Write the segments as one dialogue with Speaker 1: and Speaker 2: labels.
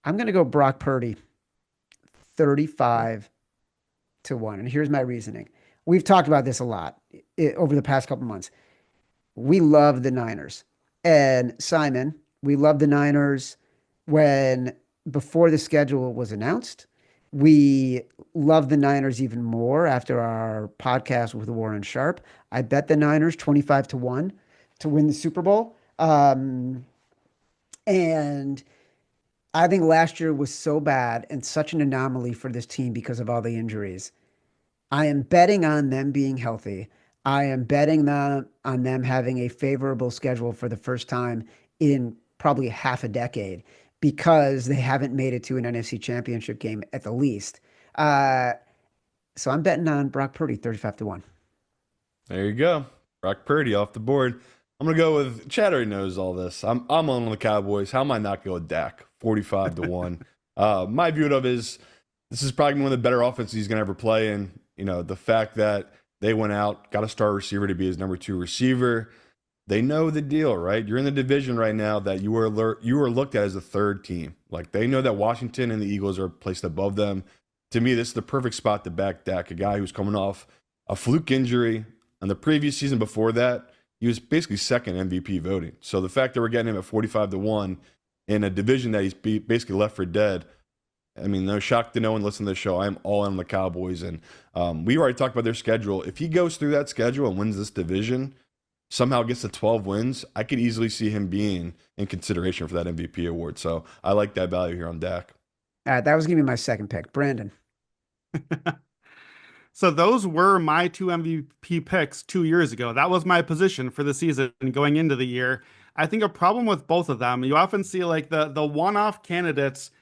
Speaker 1: I'm going to go Brock Purdy, 35-1. And here's my reasoning. We've talked about this a lot over the past couple months. We love the Niners. And Simon, we love the Niners when before the schedule was announced. We love the Niners even more after our podcast with Warren Sharp. I bet the Niners 25-1 to win the Super Bowl. And I think last year was so bad and such an anomaly for this team because of all the injuries. I am betting on them being healthy. I am betting on them having a favorable schedule for the first time in probably half a decade because they haven't made it to an NFC championship game at the least. Uh, so I'm betting on Brock Purdy 35-1.
Speaker 2: There you go. Brock Purdy off the board. I'm gonna go with Chad already knows all this. I'm on the Cowboys. How am I not go with Dak? 45-1. My view of it is this is probably one of the better offenses he's gonna ever play. And the fact that they went out, got a star receiver to be his number two receiver. They know the deal, right? You're in the division right now that you are looked at as a third team. Like they know that Washington and the Eagles are placed above them. To me, this is the perfect spot to back Dak, a guy who's coming off a fluke injury. And the previous season before that, he was basically second MVP voting. So the fact that we're getting him at 45-1 in a division that he's basically left for dead, I mean, no shock to no one listening to the show. I'm all in on the Cowboys. And we already talked about their schedule. If he goes through that schedule and wins this division, somehow gets to 12 wins, I could easily see him being in consideration for that MVP award. So I like that value here on Dak.
Speaker 1: All right, that was going to be my second pick. Brandon.
Speaker 3: So those were my two MVP picks 2 years ago. That was my position for the season going into the year. I think a problem with both of them, you often see like the one-off candidates.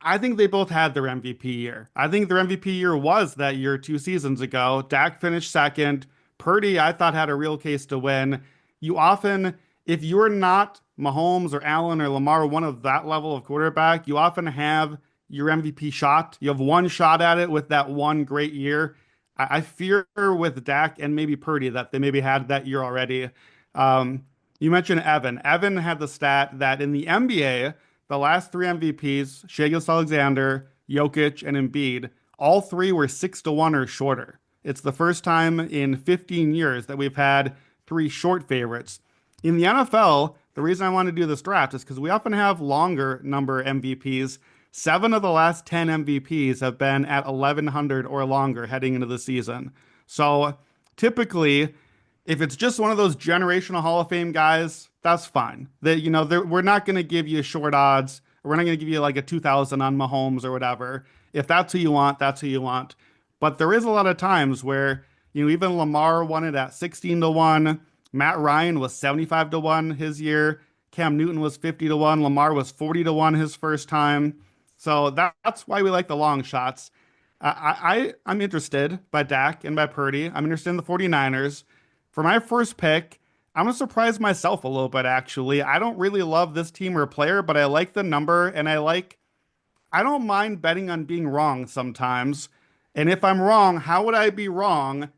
Speaker 3: I think they both had their MVP year. I think their MVP year was that year 2 seasons ago. Dak finished second. Purdy, I thought, had a real case to win. You often, if you're not Mahomes or Allen or Lamar, one of that level of quarterback, you often have your MVP shot. You have one shot at it with that one great year. I fear with Dak and maybe Purdy that they maybe had that year already. You mentioned Evan. Evan had the stat that in the NBA, the last three MVPs, Shai Alexander, Jokic, and Embiid, all three were 6-1 or shorter. It's the first time in 15 years that we've had three short favorites. In the NFL, the reason I want to do this draft is because we often have longer number MVPs. 7 of the last 10 MVPs have been at 1,100 or longer heading into the season. So typically, if it's just one of those generational Hall of Fame guys, that's fine. We're not going to give you short odds. We're not going to give you like a 2,000 on Mahomes or whatever. If that's who you want, that's who you want. But there is a lot of times where, even Lamar won it at 16-1. Matt Ryan was 75-1 his year. Cam Newton was 50-1. Lamar was 40-1 his first time. So that's why we like the long shots. I'm interested by Dak and by Purdy. I'm interested in the 49ers. For my first pick, I'm going to surprise myself a little bit, actually. I don't really love this team or player, but I like the number, and I don't mind betting on being wrong sometimes. And if I'm wrong, how would I be wrong?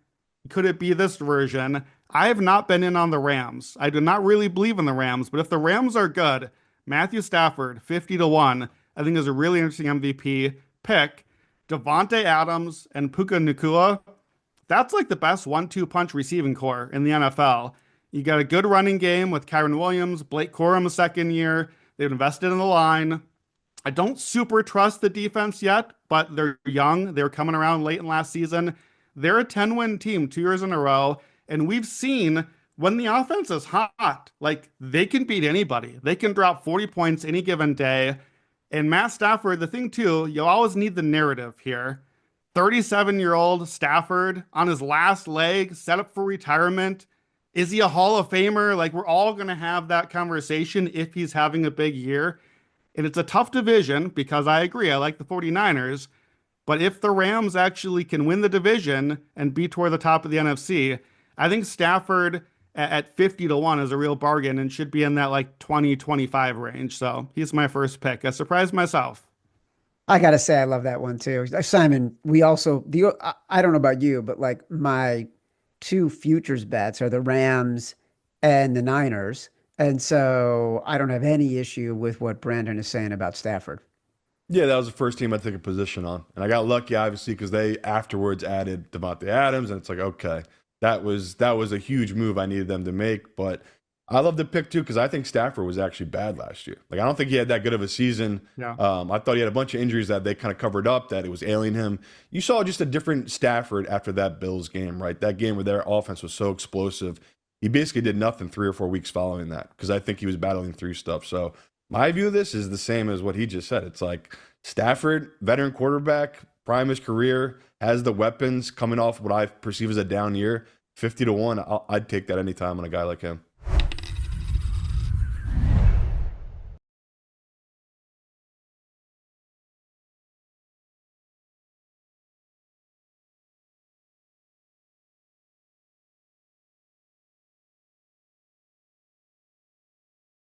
Speaker 3: Could it be this version? I have not been in on the Rams. I do not really believe in the Rams, but if the Rams are good, Matthew Stafford, 50-1, I think is a really interesting MVP pick. Devontae Adams and Puka Nacua, that's like the best 1-2 punch receiving core in the NFL. You got a good running game with Kyron Williams, Blake Corum a second year. They've invested in the line. I don't super trust the defense yet, but they're young. They're coming around late in last season. They're a 10-win team 2 years in a row. And we've seen when the offense is hot, like they can beat anybody. They can drop 40 points any given day. And Matt Stafford, the thing too, you always need the narrative here. 37-year-old Stafford on his last leg, set up for retirement. Is he a Hall of Famer? Like we're all going to have that conversation if he's having a big year. And it's a tough division because I agree, I like the 49ers. But if the Rams actually can win the division and be toward the top of the NFC, I think Stafford at 50-1 is a real bargain and should be in that like 20-25 range. So he's my first pick. I surprised myself.
Speaker 1: I gotta say, I love that one too. Simon, we also I don't know about you, but like my two futures bets are the Rams and the Niners. And so I don't have any issue with what Brandon is saying about Stafford.
Speaker 2: Yeah, that was the first team I took a position on, and I got lucky obviously because they afterwards added Devontae Adams, and it's like okay, that was a huge move I needed them to make. But I love the pick too because I think Stafford was actually bad last year. Like I don't think he had that good of a season.
Speaker 3: Yeah.
Speaker 2: I thought he had a bunch of injuries that they kind of covered up, that it was ailing him. You saw just a different Stafford after that Bills game, right? That game where their offense was so explosive. He basically did nothing 3 or 4 weeks following that because I think he was battling through stuff. So my view of this is the same as what he just said. It's like Stafford, veteran quarterback, prime his career, has the weapons coming off what I perceive as a down year. 50 to 1, I'd take that anytime on a guy like him.